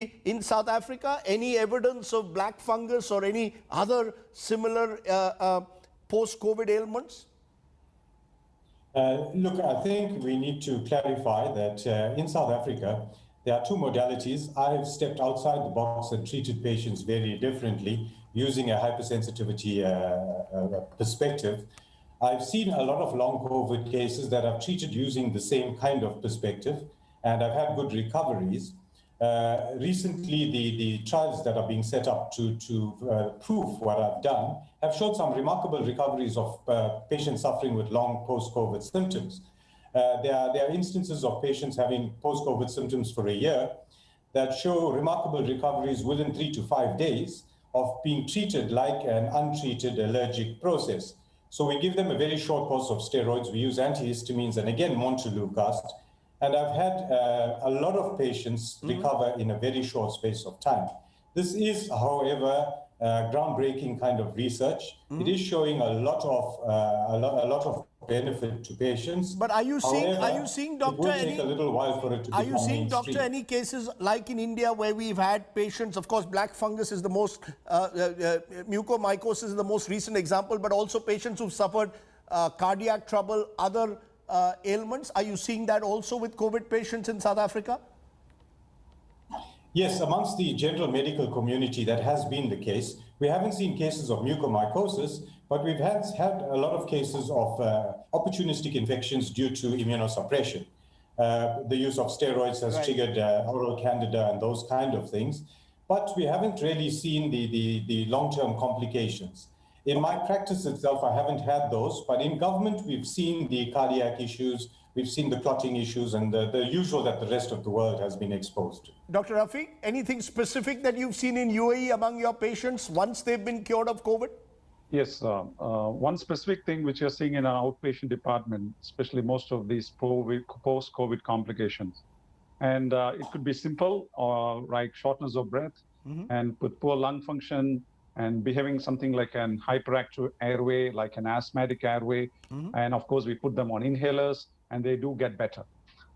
in South Africa? Any evidence of black fungus or any other similar post-COVID ailments? Look, I think we need to clarify that in South Africa, there are two modalities. I've stepped outside the box and treated patients very differently using a hypersensitivity perspective. I've seen a lot of long COVID cases that I've treated using the same kind of perspective, and I've had good recoveries. Recently, the trials that are being set up to prove what I've done have showed some remarkable recoveries of patients suffering with long post-COVID symptoms. There are instances of patients having post-COVID symptoms for a year that show remarkable recoveries within 3 to 5 days of being treated like an untreated allergic process. So we give them a very short course of steroids. We use antihistamines and again montelukast. And I've had a lot of patients recover in a very short space of time. This is, however, groundbreaking kind of research. It is showing a lot of benefit to patients. But are you seeing, Doctor, it will take a little while for it to become mainstream. Are you seeing, Doctor, any cases like in India where we've had patients? Of course, black fungus is the most, mucormycosis is the most recent example, but also patients who've suffered cardiac trouble, other ailments. Are you seeing that also with COVID patients in South Africa? Yes, amongst the general medical community, that has been the case. We haven't seen cases of mucormycosis, but we've had a lot of cases of opportunistic infections due to immunosuppression. The use of steroids has triggered oral candida and those kind of things. But we haven't really seen the long-term complications. In my practice itself, I haven't had those, but in government, we've seen the cardiac issues, we've seen the clotting issues, and the usual that the rest of the world has been exposed to. Dr. Rafi, anything specific that you've seen in UAE among your patients once they've been cured of COVID? Yes, one specific thing which you're seeing in our outpatient department, especially most of these post-COVID complications. And it could be simple, or like shortness of breath, and with poor lung function, and behaving something like an hyperactive airway, like an asthmatic airway. And of course, we put them on inhalers, and they do get better.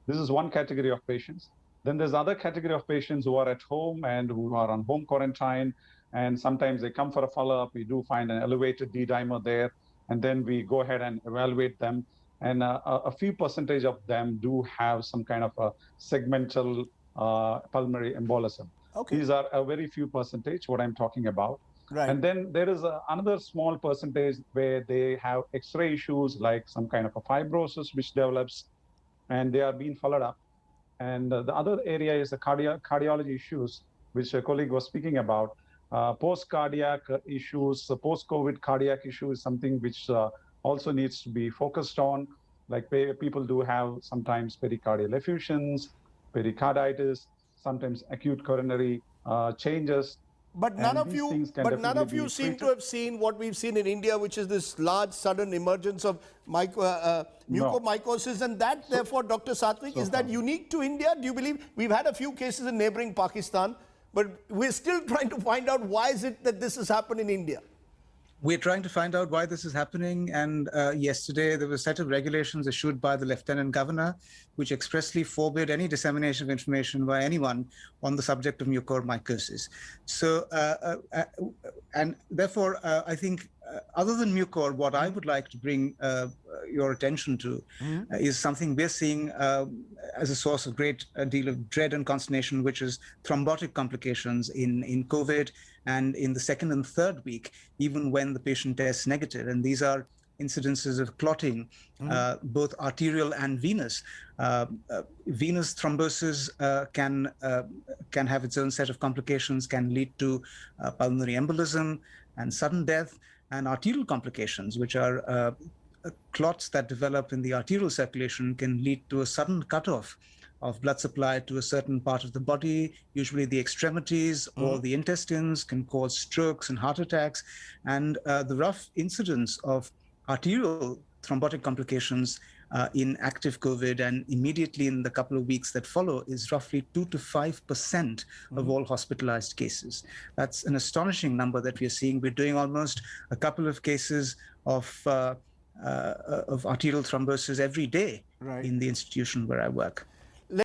This is one category of patients. Then there's other category of patients who are at home and who are on home quarantine. And sometimes they come for a follow-up. We do find an elevated D-dimer there. And then we go ahead and evaluate them. And a few percentage of them do have some kind of a segmental pulmonary embolism. Okay. These are a very few percentage, what I'm talking about. Right. And then there is another small percentage where they have X-ray issues, like some kind of a fibrosis which develops, and they are being followed up. And the other area is the cardiology issues, which a colleague was speaking about. Post-cardiac issues, post-COVID cardiac issue is something which also needs to be focused on. Like people do have sometimes pericardial effusions, pericarditis, sometimes acute coronary changes. But none of you seem to have seen what we've seen in India, which is this large sudden emergence of mucormycosis. And that, therefore, Dr. Satwik, is that unique to India? Do you believe? We've had a few cases in neighboring Pakistan, but we're still trying to find out why is it that this has happened in India? We're trying to find out why this is happening. And yesterday, there was a set of regulations issued by the Lieutenant Governor, which expressly forbid any dissemination of information by anyone on the subject of mucormycosis. So, and therefore, I think, other than mucor, what I would like to bring your attention to is something we're seeing as a source of great deal of dread and consternation, which is thrombotic complications in COVID and in the second and third week, even when the patient tests negative. And these are incidences of clotting, both arterial and venous. Venous thrombosis can have its own set of complications, can lead to pulmonary embolism and sudden death, and arterial complications, which are clots that develop in the arterial circulation, can lead to a sudden cutoff of blood supply to a certain part of the body, usually the extremities or the intestines, can cause strokes and heart attacks. And the rough incidence of arterial thrombotic complications in active COVID and immediately in the couple of weeks that follow is roughly 2 to 5% of all hospitalized cases. That's an astonishing number that we're seeing. We're doing almost a couple of cases of arterial thrombosis every day in the institution where I work.